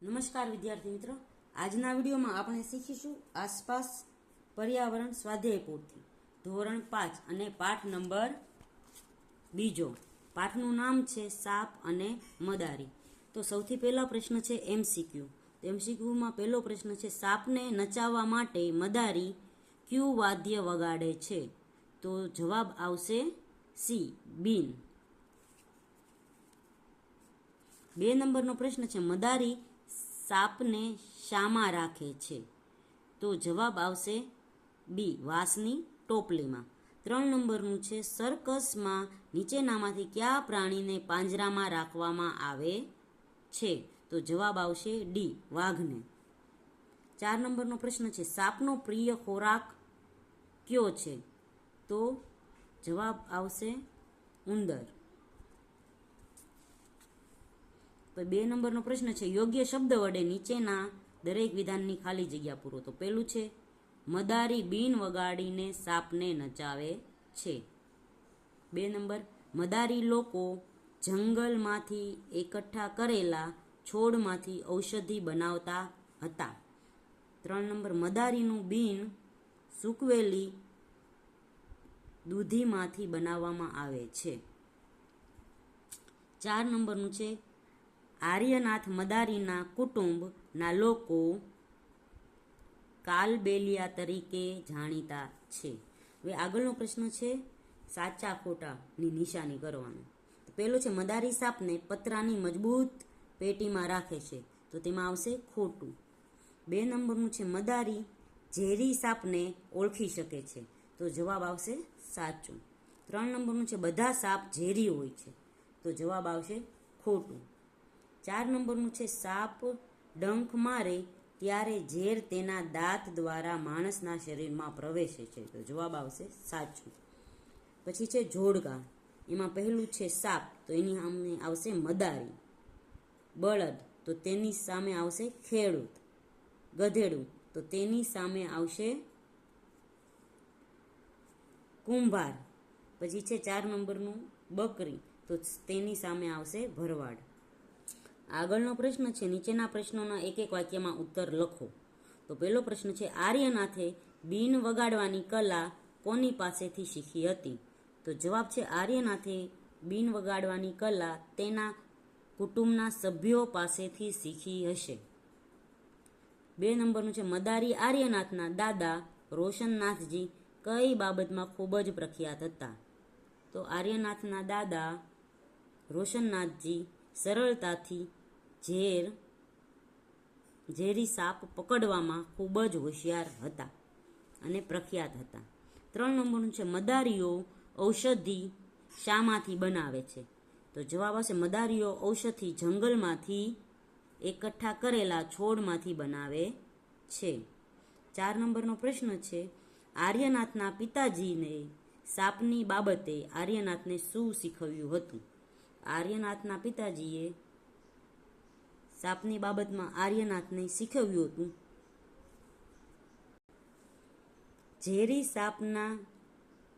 નમસ્કાર વિદ્યાર્થી મિત્રો, આજના વિડીયોમાં આપણે શીખીશું આસપાસ પર્યાવરણ સ્વાધ્યાય પોથી ધોરણ 5 અને પાઠ નંબર 2. પાઠનું નામ છે સાપ અને મદારી. તો સૌથી પહેલો પ્રશ્ન છે એમસીક્યુ. તો એમસીક્યુમાં પહેલો પ્રશ્ન છે સાપને નચાવવા માટે મદારી ક્યુ વાદ્ય વગાડે છે? તો જવાબ આવશે સી, બીન. 2 નંબરનો પ્રશ્ન છે મદારી સાપને શામાં રાખે છે? તો જવાબ આવશે બી, વાંસની ટોપલીમાં. 3 નંબરનું છે સર્કસમાં નીચેનામાંથી કયા પ્રાણીને પાંજરામાં રાખવામાં આવે છે? તો જવાબ આવશે ડી, વાઘને. 4 નંબરનો પ્રશ્ન છે સાપનો પ્રિય ખોરાક કયો છે? તો જવાબ આવશે ઉંદર. તો 2 નંબરનો પ્રશ્ન છે યોગ્ય શબ્દ વડે નીચેના દરેક વિધાનની ખાલી જગ્યા પૂરો. તો પહેલું છે મદારી બીન વગાડીને સાપને નચાવે છે. 2 નંબર, મદારી લોકો જંગલમાંથી એકઠા કરેલા છોડમાંથી ઔષધિ બનાવતા હતા. 3 નંબર, મદારીનું બીન સૂકવેલી દૂધીમાંથી બનાવવામાં આવે છે. 4 નંબરનું છે આર્યનાથ મદારીના કુટુંબના લોકો કાલબેલિયા તરીકે જાણીતા છે. હવે આગળનો પ્રશ્ન છે સાચા ખોટાની નિશાની કરવાનું. તો પહેલો છે મદારી સાપને પતરાની મજબૂત પેટીમાં રાખે છે. તો તેમાં આવશે ખોટું. 2 નંબરનું છે મદારી ઝેરી સાપને ઓળખી શકે છે. તો જવાબ આવશે સાચું. 3 નંબરનું છે બધા સાપ ઝેરી હોય છે. તો જવાબ આવશે ખોટું. 4 નંબરનું છે સાપ ડંખ મારે ત્યારે ઝેર તેના દાંત દ્વારા માણસના શરીરમાં પ્રવેશે છે. તો જવાબ આવશે સાચું. પછી છે જોડકા. એમાં પહેલું છે સાપ, તો એની સામે આવશે મદારી. બળદ, તો તેની સામે આવશે ખેડૂત. ગધેડું, તો તેની સામે આવશે કુંભાર. પછી છે 4 નંબરનું બકરી, તો તેની સામે આવશે ભરવાડ. આગળનો પ્રશ્ન છે નીચેના પ્રશ્નોના એક એક વાક્યમાં ઉત્તર લખો. તો પહેલો પ્રશ્ન છે આર્યનાથે બીન વગાડવાની કલા કોની પાસેથી શીખી હતી? તો જવાબ છે આર્યનાથે બીન વગાડવાની કલા તેના કુટુંબના સભ્યો પાસેથી શીખી હશે. 2 નંબરનું છે મદારી આર્યનાથના દાદા રોશનનાથજી કઈ બાબતમાં ખૂબ જ પ્રખ્યાત હતા? તો આર્યનાથના દાદા રોશનનાથજી સરળતાથી ઝેરી સાપ પકડવામાં ખૂબ જ હોશિયાર હતા અને પ્રખ્યાત હતા. 3 નંબરનું છે મદારીઓ ઔષધિ શામાંથી બનાવે છે? તો જવાબ આવશે મદારીઓ ઔષધિ જંગલમાંથી એકઠા કરેલા છોડમાંથી બનાવે છે. 4 નંબરનો પ્રશ્ન છે આર્યનાથના પિતાજીને સાપની બાબતે આર્યનાથને શું શીખવ્યું હતું? આર્યનાથના પિતાજીએ સાપની બાબતમાં આર્યનાથને શીખવ્યું હતું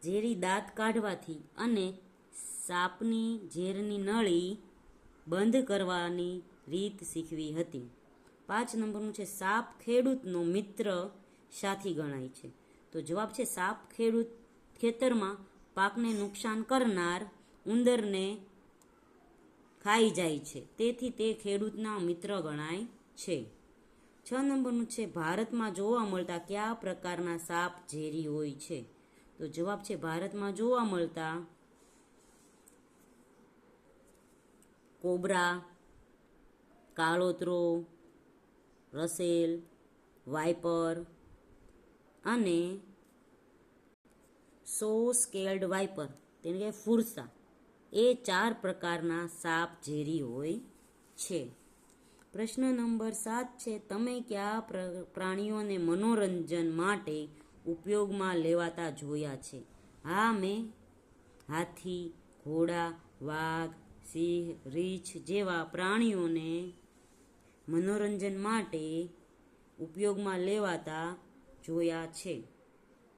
ઝેરી દાંત કાઢવાથી અને સાપની ઝેરની નળી બંધ કરવાની રીત શીખવી હતી. 5 નંબરનું છે સાપ ખેડૂતનો મિત્ર સાથી ગણાય છે. તો જવાબ છે સાપ ખેતરમાં પાકને નુકસાન કરનાર ઉંદરને ખાઈ જાય છે, તેથી તે ખેડૂતના મિત્ર ગણાય છે. 6 નંબરનું છે ભારતમાં જોવા મળતા કયા પ્રકારના સાપ ઝેરી હોય છે? તો જવાબ છે ભારતમાં જોવા મળતા કોબરા, કાળોતરો, રસેલ, વાઇપર અને સ્કેલ્ડ વાઇપર, તેને કે ફુરસા, એ 4 પ્રકારના સાપ ઝેરી હોય છે. પ્રશ્ન નંબર 7 છે તમે કયા પ્રાણીઓને મનોરંજન માટે ઉપયોગમાં લેવાતા જોયા છે? હા, મેં હાથી, ઘોડા, વાઘ, સિંહ, રીંછ જેવા પ્રાણીઓને મનોરંજન માટે ઉપયોગમાં લેવાતા જોયા છે.